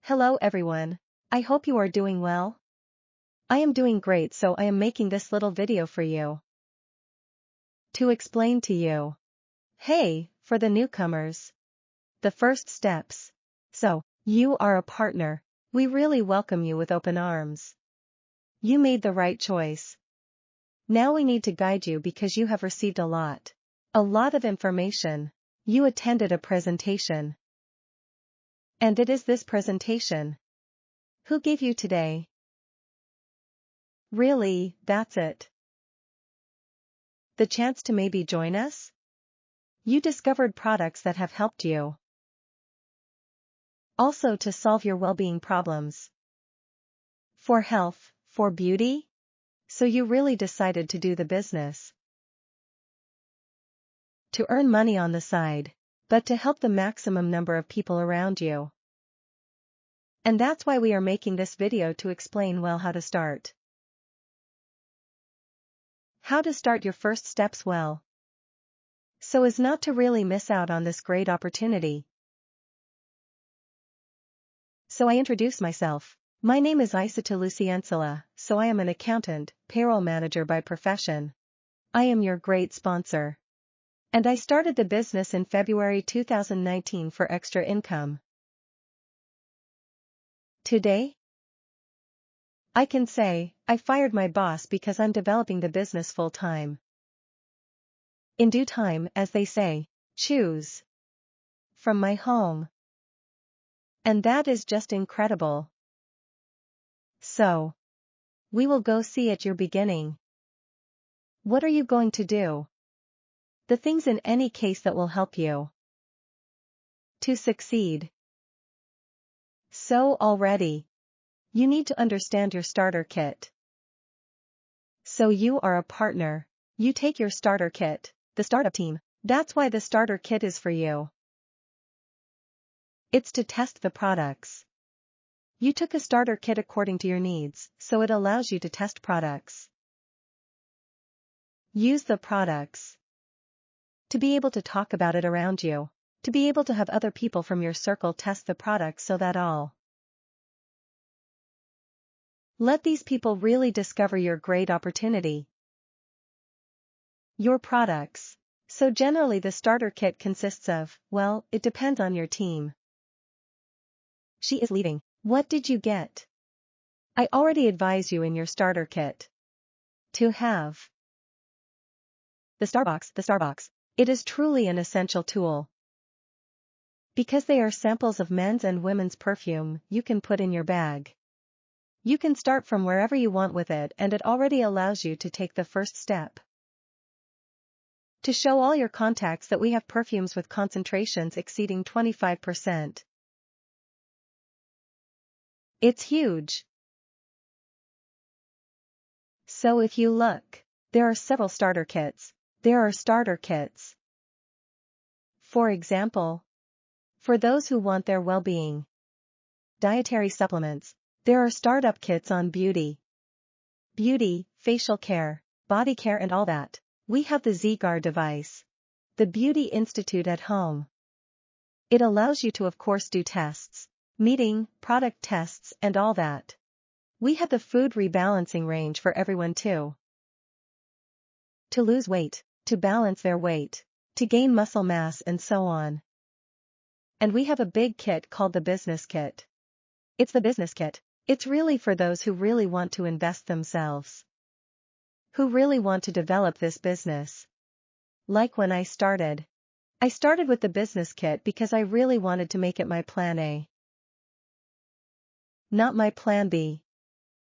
Hello everyone. I hope you are doing well. I am doing great, so I am making this little video for you to explain to you. Hey, for the newcomers. The first steps. So, you are a partner. We really welcome you with open arms. You made the right choice. Now we need to guide you because you have received a lot of information. You attended a presentation. And it is this presentation. Who gave you today? Really, that's it. The chance to maybe join us? You discovered products that have helped you. Also to solve your well-being problems. For health, for beauty? So you really decided to do the business. To earn money on the side, but to help the maximum number of people around you. And that's why we are making this video to explain well how to start. How to start your first steps well. So as not to really miss out on this great opportunity. So I introduce myself. My name is Isata Luciancela, so I am an accountant, payroll manager by profession. I am your great sponsor. And I started the business in February 2019 for extra income. Today, I can say, I fired my boss because I'm developing the business full time. In due time, as they say, choose. From my home. And that is just incredible. So, we will go see at your beginning. What are you going to do? The things in any case that will help you to succeed. So already, you need to understand your starter kit. So you are a partner. You take your starter kit, the startup team. That's why the starter kit is for you. It's to test the products. You took a starter kit according to your needs, so it allows you to test products. Use the products. To be able to talk about it around you. To be able to have other people from your circle test the products so that all. Let these people really discover your great opportunity. Your products. So generally the starter kit consists of, well, it depends on your team. She is leaving. What did you get? I already advise you in your starter kit. To have. The Starbucks. It is truly an essential tool. Because they are samples of men's and women's perfume you can put in your bag. You can start from wherever you want with it, and it already allows you to take the first step. To show all your contacts that we have perfumes with concentrations exceeding 25%. It's huge. So if you look, there are several starter kits. There are starter kits. For example, for those who want their well-being. Dietary supplements. There are startup kits on beauty, facial care, body care and all that. We have the ZGAR device. The Beauty Institute at home. It allows you to of course do tests, meeting, product tests and all that. We have the food rebalancing range for everyone too. To lose weight, to balance their weight, to gain muscle mass and so on. And we have a big kit called the business kit. It's the business kit. It's really for those who really want to invest themselves. Who really want to develop this business. Like when I started. I started with the business kit because I really wanted to make it my plan A. Not my plan B.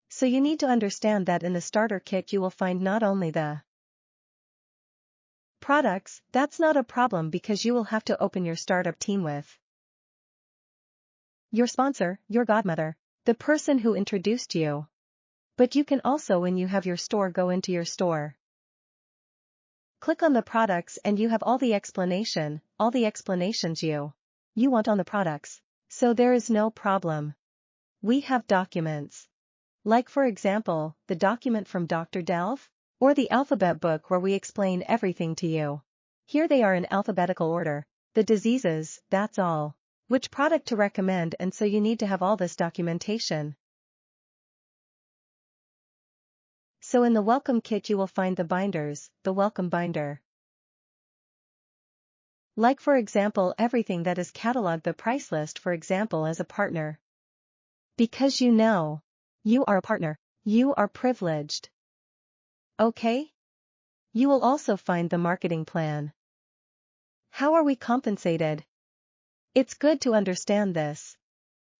So you need to understand that in the starter kit you will find not only the products, that's not a problem because you will have to open your startup team with your sponsor, your godmother, the person who introduced you. But you can also, when you have your store, go into your store. Click on the products and you have all the explanations you want on the products. So there is no problem. We have documents. Like for example, the document from Dr. Delve, or the alphabet book where we explain everything to you. Here they are in alphabetical order. The diseases, that's all. which product to recommend, and so you need to have all this documentation. So in the welcome kit you will find the binders, the welcome binder. Like for example everything that is cataloged, the price list for example as a partner. Because you know, you are a partner, you are privileged. Okay? You will also find the marketing plan. How are we compensated? It's good to understand this.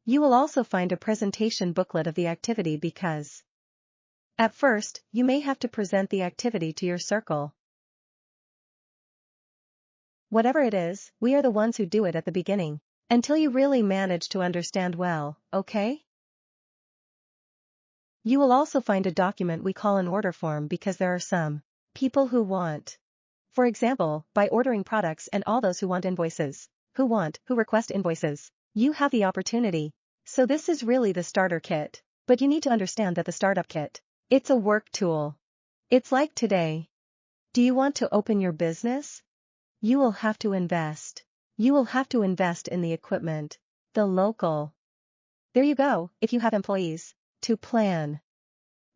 You will also find a presentation booklet of the activity because at first, you may have to present the activity to your circle. Whatever it is, we are the ones who do it at the beginning, until you really manage to understand well, okay? You will also find a document we call an order form because there are some people who want, for example, by ordering products and all those who want invoices, who request invoices, you have the opportunity. So this is really the starter kit, but you need to understand that the startup kit, it's a work tool. It's like today. Do you want to open your business? You will have to invest. You will have to invest in the equipment, the local. There you go, if you have employees, to plan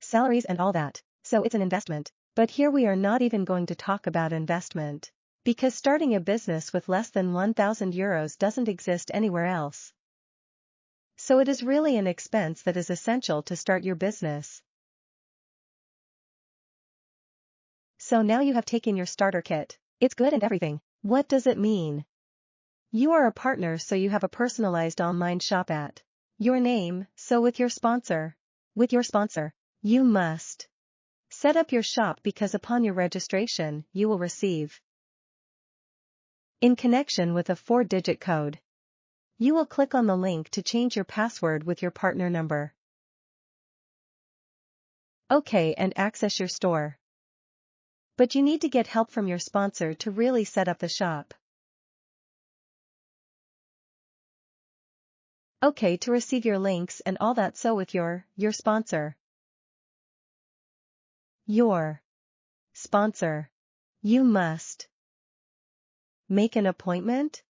salaries and all that, so it's an investment. But here we are not even going to talk about investment. Because starting a business with less than 1,000 euros doesn't exist anywhere else. So it is really an expense that is essential to start your business. So now you have taken your starter kit. It's good and everything. What does it mean? You are a partner, so you have a personalized online shop at your name, so with your sponsor, you must set up your shop because upon your registration, you will receive in connection with a 4-digit code. You will click on the link to change your password with your partner number. Okay, and access your store. But you need to get help from your sponsor to really set up the shop. Okay, to receive your links and all that, so with your sponsor. Your sponsor. You must make an appointment.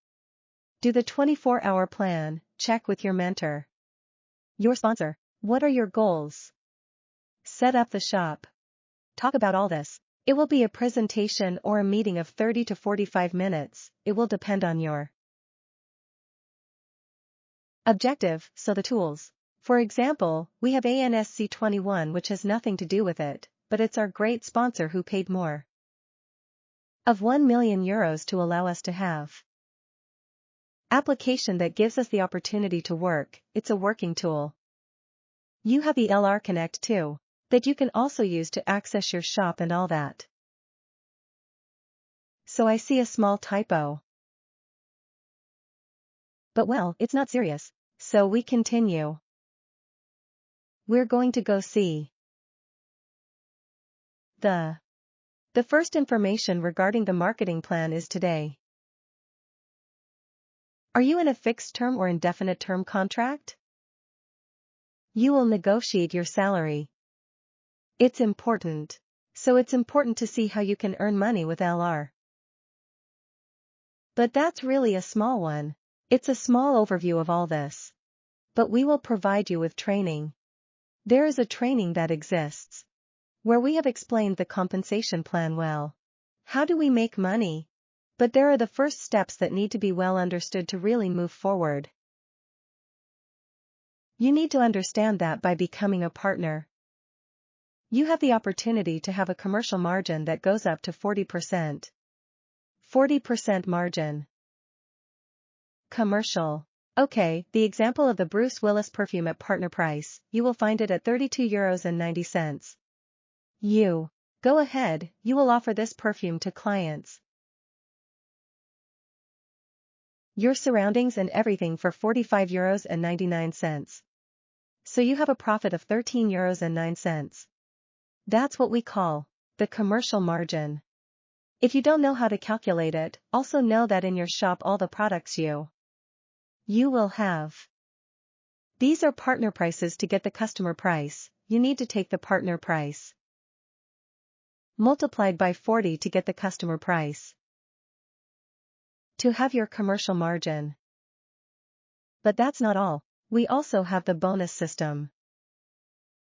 Do the 24-hour plan, check with your mentor. Your sponsor. What are your goals? Set up the shop. Talk about all this. It will be a presentation or a meeting of 30 to 45 minutes, it will depend on your objective, so the tools. For example, we have ANSC21 which has nothing to do with it, but it's our great sponsor who paid more of 1 million euros to allow us to have application that gives us the opportunity to work. It's a working tool. You have the LR Connect too, that you can also use to access your shop and all that. So I see a small typo. But well, it's not serious. So we continue. We're going to go see the first information regarding the marketing plan is today. Are you in a fixed term or indefinite term contract? You will negotiate your salary. It's important. So it's important to see how you can earn money with LR. But that's really a small one. It's a small overview of all this. But we will provide you with training. There is a training that exists, where we have explained the compensation plan well. How do we make money? But there are the first steps that need to be well understood to really move forward. You need to understand that by becoming a partner, you have the opportunity to have a commercial margin that goes up to 40%. 40% margin. Commercial. Okay, the example of the Bruce Willis perfume at partner price, you will find it at 32.90 euros. You go ahead, you will offer this perfume to clients. Your surroundings and everything for 45.99 euros. So you have a profit of 13.09 euros. That's what we call the commercial margin. If you don't know how to calculate it, also know that in your shop all the products you will have. These are partner prices. To get the customer price, you need to take the partner price multiplied by 40 to get the customer price. To have your commercial margin. But that's not all. We also have the bonus system.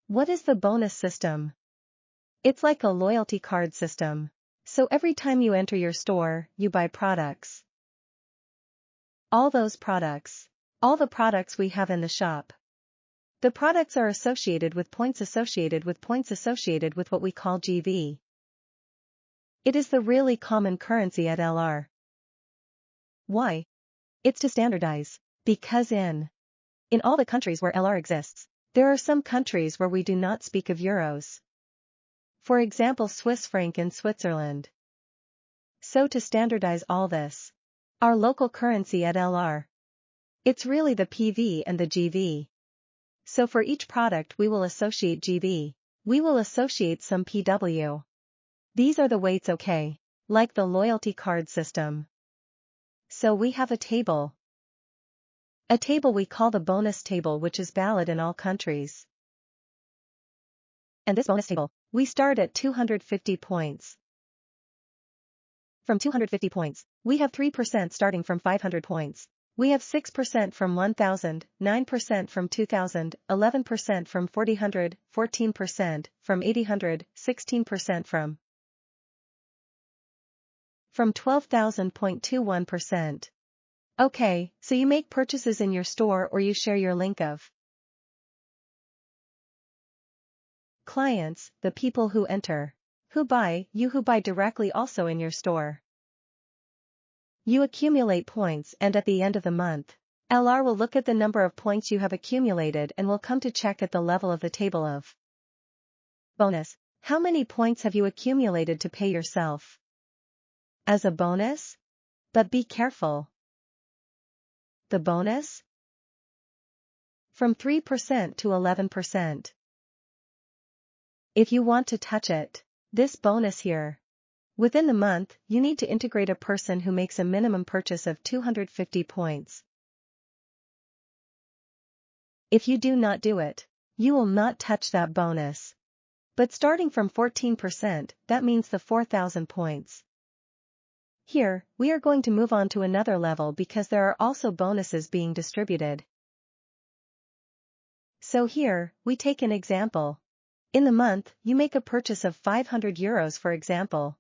What is the bonus system? It's like a loyalty card system. So every time you enter your store, you buy products. All those products. All the products we have in the shop. The products are associated with points associated with what we call GV. It is the really common currency at LR. Why? It's to standardize. Because in all the countries where LR exists, there are some countries where we do not speak of euros. For example, Swiss franc in Switzerland. So to standardize all this, our local currency at LR, it's really the PV and the GV. So for each product we will associate GV. We will associate some PW. These are the weights, okay? Like the loyalty card system. So we have a table. A table we call the bonus table, which is valid in all countries. And this bonus table, we start at 250 points. From 250 points, we have 3% starting from 500 points. We have 6% from 1000, 9% from 2000, 11% from 4000, 14% from 800, 16% from 12,000.21%. Okay, so you make purchases in your store or you share your link of clients, the people who enter, who buy, you who buy directly also in your store. You accumulate points and at the end of the month, LR will look at the number of points you have accumulated and will come to check at the level of the table of bonus. How many points have you accumulated to pay yourself as a bonus? But be careful. The bonus? From 3% to 11%. If you want to touch it, this bonus here. Within the month, you need to integrate a person who makes a minimum purchase of 250 points. If you do not do it, you will not touch that bonus. But starting from 14%, that means the 4,000 points. Here, we are going to move on to another level because there are also bonuses being distributed. So here, we take an example. In the month, you make a purchase of 500 euros, for example.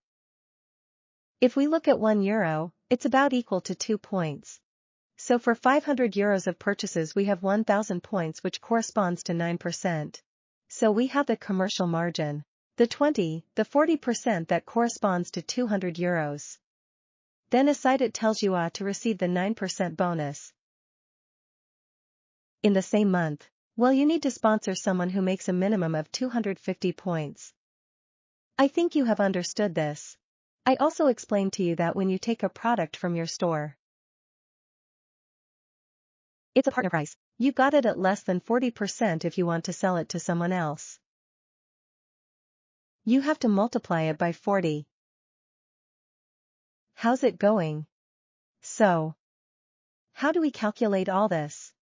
If we look at 1 euro, it's about equal to 2 points. So for 500 euros of purchases we have 1,000 points, which corresponds to 9%. So we have the commercial margin. The 20, the 40% that corresponds to 200 euros. Then aside it tells you to receive the 9% bonus. In the same month, well, you need to sponsor someone who makes a minimum of 250 points. I think you have understood this. I also explained to you that when you take a product from your store, it's a partner price. You got it at less than 40% if you want to sell it to someone else. You have to multiply it by 40. How's it going? So, how do we calculate all this?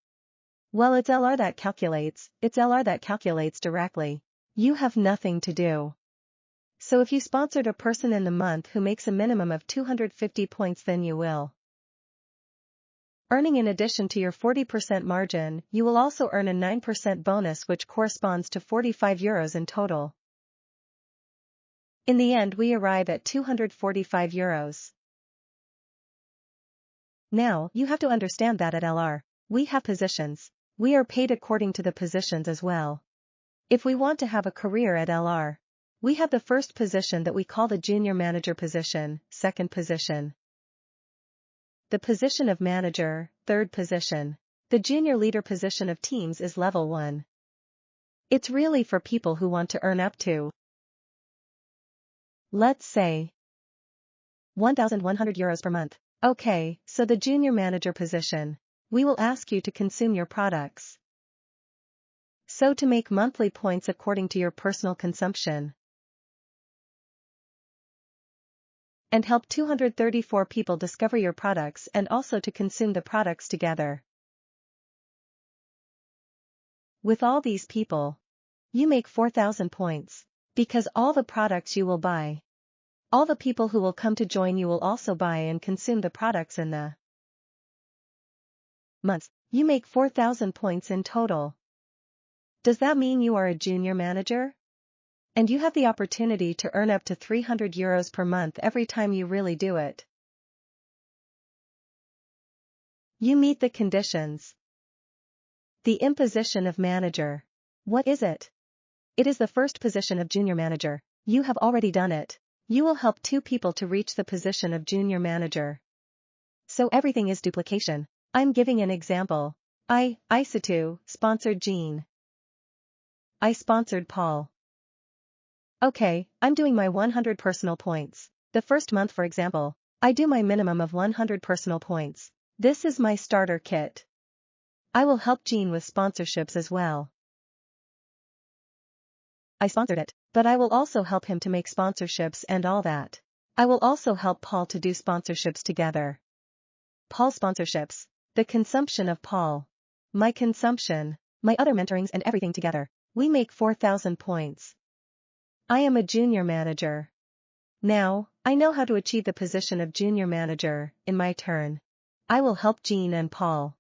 Well, it's LR that calculates, directly. You have nothing to do. So if you sponsored a person in the month who makes a minimum of 250 points, then you will earning in addition to your 40% margin, you will also earn a 9% bonus, which corresponds to 45 euros in total. In the end we arrive at 245 euros. Now, you have to understand that at LR, we have positions. We are paid according to the positions as well. If we want to have a career at LR, we have the first position that we call the junior manager position, second position, the position of manager, third position. The junior leader position of teams is level 1. It's really for people who want to earn up to, let's say, 1,100 euros per month. Okay, so the junior manager position, we will ask you to consume your products. So to make monthly points according to your personal consumption, and help 234 people discover your products and also to consume the products together. With all these people, you make 4,000 points, because all the products you will buy, all the people who will come to join you will also buy and consume the products in the months. You make 4,000 points in total. Does that mean you are a junior manager? And you have the opportunity to earn up to €300 per month every time you really do it. You meet the conditions. The imposition of manager. What is it? It is the first position of junior manager. You have already done it. You will help 2 people to reach the position of junior manager. So everything is duplication. I'm giving an example. Isatu, sponsored Jean. I sponsored Paul. Okay, I'm doing my 100 personal points. The first month, for example, I do my minimum of 100 personal points. This is my starter kit. I will help Jean with sponsorships as well. I sponsored it, but I will also help him to make sponsorships and all that. I will also help Paul to do sponsorships together. Paul sponsorships. The consumption of Paul. My consumption. My other mentorings and everything together. We make 4,000 points. I am a junior manager. Now, I know how to achieve the position of junior manager, in my turn. I will help Jean and Paul.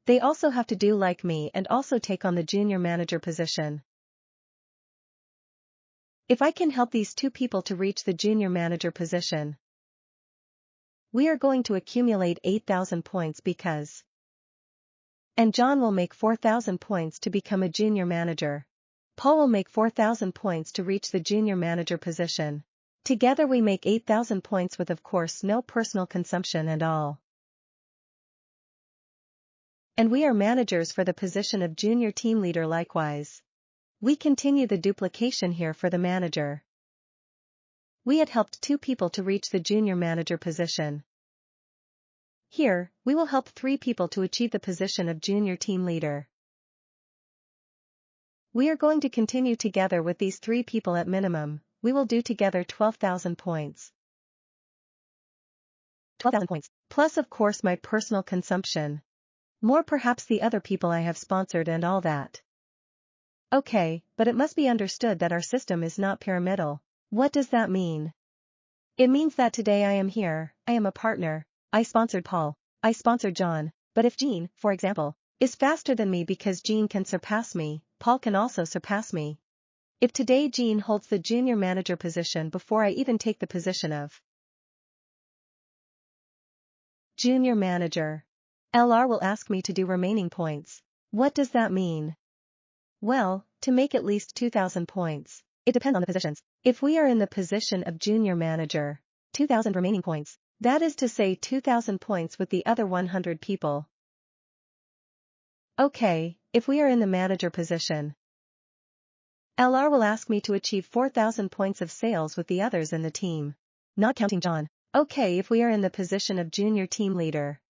They also have to do like me and also take on the junior manager position. If I can help these 2 people to reach the junior manager position, we are going to accumulate 8,000 points because. And John will make 4,000 points to become a junior manager. Paul will make 4,000 points to reach the junior manager position. Together we make 8,000 points with of course no personal consumption and all. And we are managers for the position of junior team leader likewise. We continue the duplication here for the manager. We had helped 2 people to reach the junior manager position. Here, we will help 3 people to achieve the position of junior team leader. We are going to continue together with these 3 people at minimum. We will do together 12,000 points. 12,000 points, plus of course my personal consumption. More perhaps the other people I have sponsored and all that. Okay, but it must be understood that our system is not pyramidal. What does that mean? It means that today I am here, I am a partner, I sponsored Paul, I sponsored John, but if Jean, for example, is faster than me because Jean can surpass me, Paul can also surpass me. If today Jean holds the junior manager position before I even take the position of junior manager, LR will ask me to do remaining points. What does that mean? Well, to make at least 2,000 points. It depends on the positions. If we are in the position of junior manager, 2,000 remaining points. That is to say 2,000 points with the other 100 people. Okay, if we are in the manager position, LR will ask me to achieve 4,000 points of sales with the others in the team. Not counting John. Okay, if we are in the position of junior team leader,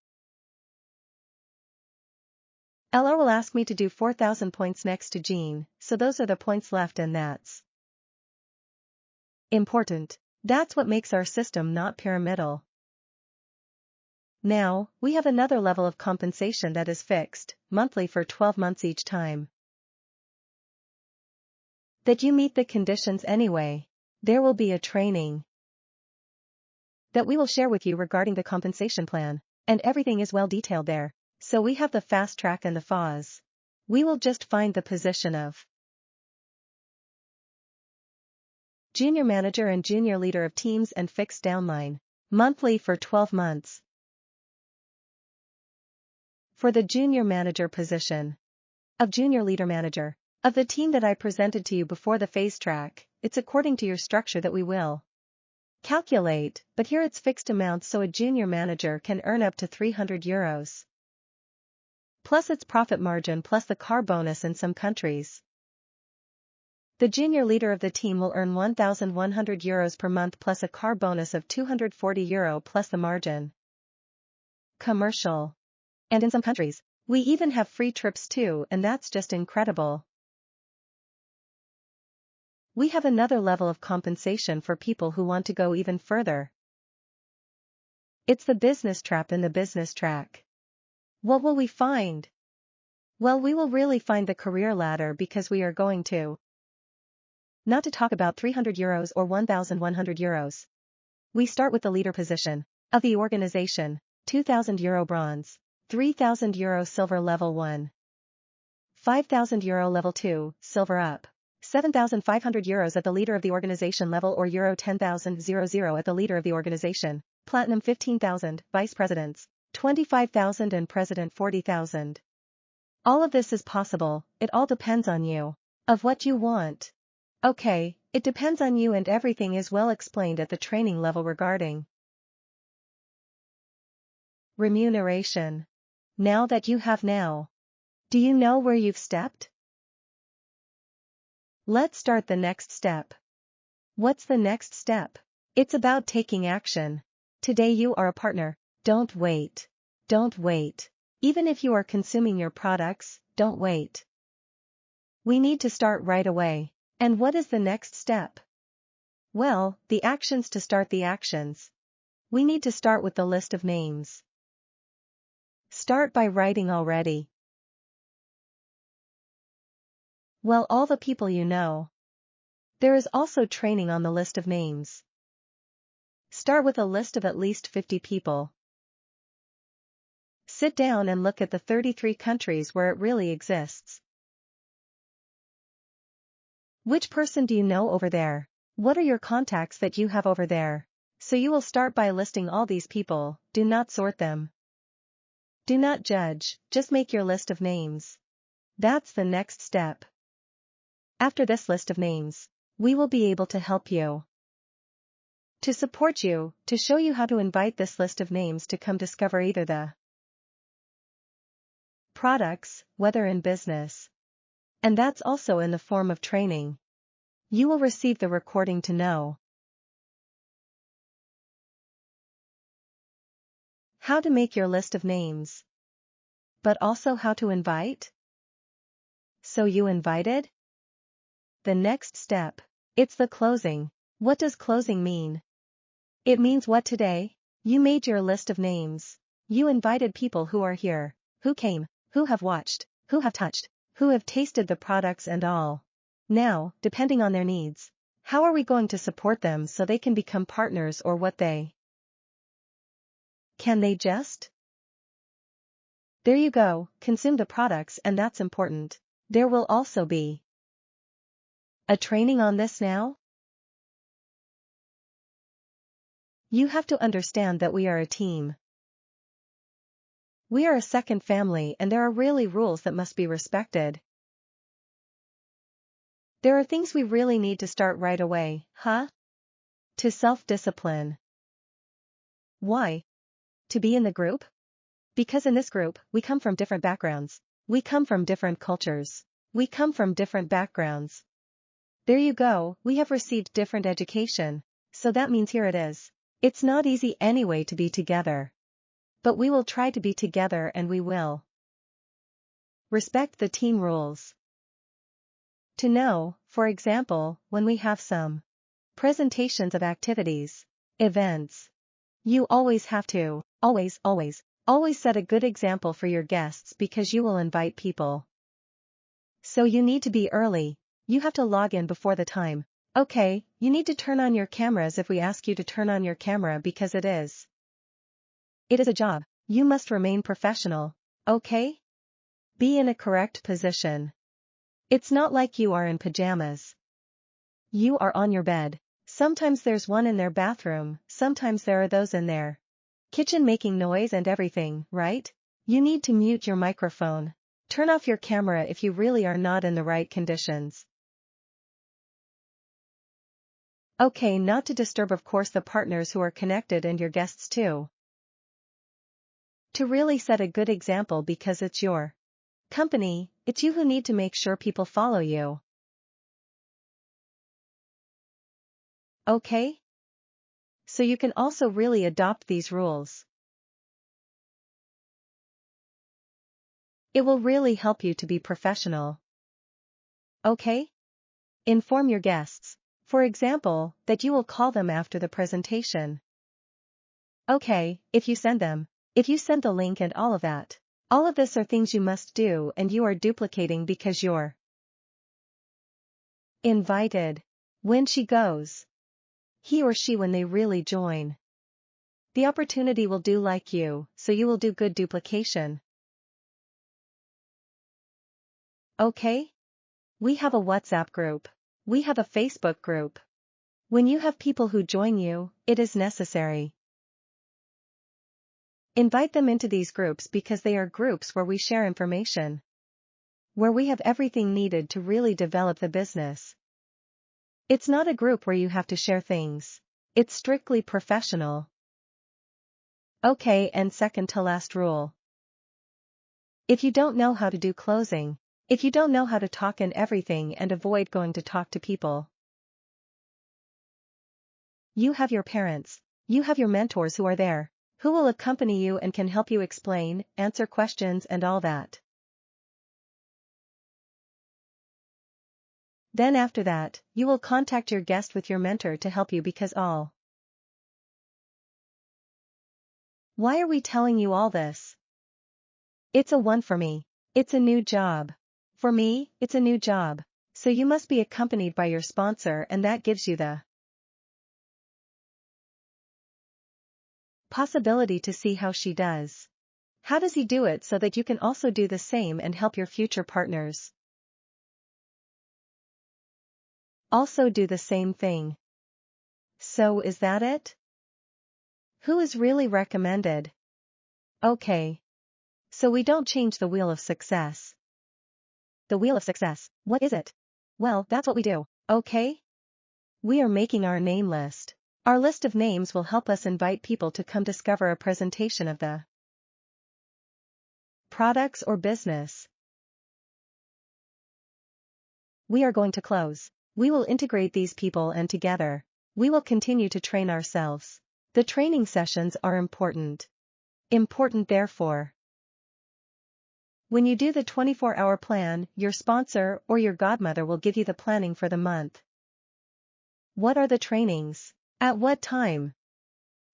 LR will ask me to do 4,000 points next to Jean, so those are the points left and that's important. That's what makes our system not pyramidal. Now, we have another level of compensation that is fixed, monthly for 12 months each time that you meet the conditions anyway. There will be a training that we will share with you regarding the compensation plan, and everything is well detailed there. So we have the fast track and the FAS. We will just find the position of junior manager and junior leader of teams and fixed downline, monthly for 12 months. For the junior manager position of junior leader manager of the team that I presented to you before the phase track, it's according to your structure that we will calculate, but here it's fixed amounts so a junior manager can earn up to €300. Plus its profit margin plus the car bonus in some countries. The junior leader of the team will earn €1,100 per month plus a car bonus of €240 plus the margin. Commercial. And in some countries, we even have free trips too, and that's just incredible. We have another level of compensation for people who want to go even further. It's the business trap in the business track. What will we find? Well, we will really find the career ladder because we are going to. Not to talk about €300 or €1,100. We start with the leader position of the organization, €2,000 bronze, €3,000 silver level 1. €5,000 level 2, silver up. €7,500 at the leader of the organization level or €10,000 at the leader of the organization. Platinum 15,000, vice presidents 25,000 and president 40,000. All of this is possible, it all depends on you. Of what you want. Okay, it depends on you and everything is well explained at the training level regarding remuneration. Now that you have now. Do you know where you've stepped? Let's start the next step. What's the next step? It's about taking action. Today you are a partner. Don't wait. Don't wait. Even if you are consuming your products, don't wait. We need to start right away. And what is the next step? Well, the actions to start the actions. We need to start with the list of names. Start by writing already. Well, all the people you know. There is also training on the list of names. Start with a list of at least 50 people. Sit down and look at the 33 countries where it really exists. Which person do you know over there? What are your contacts that you have over there? So you will start by listing all these people, do not sort them. Do not judge, just make your list of names. That's the next step. After this list of names, we will be able to help you. To support you, to show you how to invite this list of names to come discover either the products, whether in business. And that's also in the form of training. You will receive the recording to know how to make your list of names, but also how to invite. So you invited? The next step. It's the closing. What does closing mean? It means what today? You made your list of names. You invited people who are here, who came, who have watched, who have touched, who have tasted the products and all. Now, depending on their needs, how are we going to support them so they can become partners or what they can they just? There you go, consume the products and that's important. There will also be a training on this now? You have to understand that we are a team. We are a second family and there are really rules that must be respected. There are things we really need to start right away, huh? To self-discipline. Why? To be in the group? Because in this group, we come from different backgrounds. We come from different cultures. We come from different backgrounds. There you go, we have received different education. So that means here it is. It's not easy anyway to be together. But we will try to be together and we will respect the team rules. To know, for example, when we have some presentations of activities, events. You always have to, always set a good example for your guests because you will invite people. So you need to be early, you have to log in before the time. Okay, you need to turn on your cameras if we ask you to turn on your camera because it is a job. You must remain professional, okay? Be in a correct position. It's not like you are in pajamas. You are on your bed. Sometimes there's one in their bathroom, sometimes there are those in their kitchen making noise and everything, right? You need to mute your microphone. Turn off your camera if you really are not in the right conditions. Okay, not to disturb of course the partners who are connected and your guests too. To really set a good example because it's your company, it's you who need to make sure people follow you. Okay? So you can also really adopt these rules. It will really help you to be professional. Okay? Inform your guests, for example, that you will call them after the presentation. Okay, if you send the link and all of that. All of this are things you must do and you are duplicating because you're invited. When she goes. He or she when they really join. The opportunity will do like you, so you will do good duplication. Okay? We have a WhatsApp group. We have a Facebook group. When you have people who join you, it is necessary. Invite them into these groups because they are groups where we share information. Where we have everything needed to really develop the business. It's not a group where you have to share things. It's strictly professional. Okay, and second to last rule. If you don't know how to do closing, if you don't know how to talk and everything and avoid going to talk to people. You have your parents, you have your mentors who are there, who will accompany you and can help you explain, answer questions and all that. Then after that, you will contact your guest with your mentor to help you because all. Why are we telling you all this? It's a one for me. It's a new job. For me, it's a new job. So you must be accompanied by your sponsor and that gives you the possibility to see how she does. How does he do it so that you can also do the same and help your future partners also do the same thing. So is that it? Who is really recommended? Okay. So we don't change the wheel of success. The wheel of success, what is it? Well, that's what we do, okay? We are making our name list. Our list of names will help us invite people to come discover a presentation of the products or business. We are going to close. We will integrate these people and together, we will continue to train ourselves. The training sessions are important. Important therefore. When you do the 24-hour plan, your sponsor or your godmother will give you the planning for the month. What are the trainings? At what time?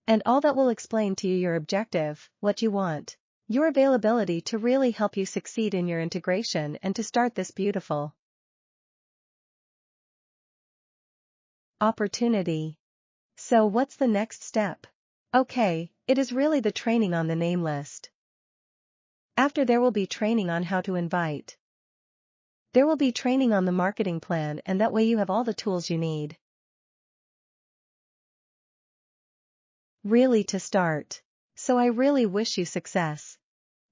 And all that will explain to you your objective, what you want, your availability to really help you succeed in your integration and to start this beautiful opportunity. So what's the next step? Okay, it is really the training on the name list. After there will be training on how to invite. There will be training on the marketing plan and that way you have all the tools you need. Really to start. So I really wish you success.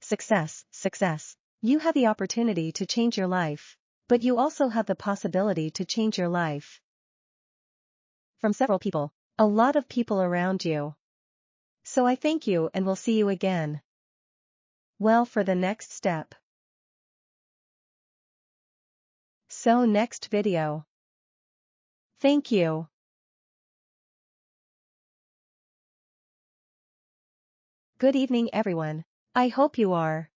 Success, success. You have the opportunity to change your life, but you also have the possibility to change your life. From several people, a lot of people around you. So I thank you and will see you again. Well, for the next step. So next video. Thank you. Good evening everyone. I hope you are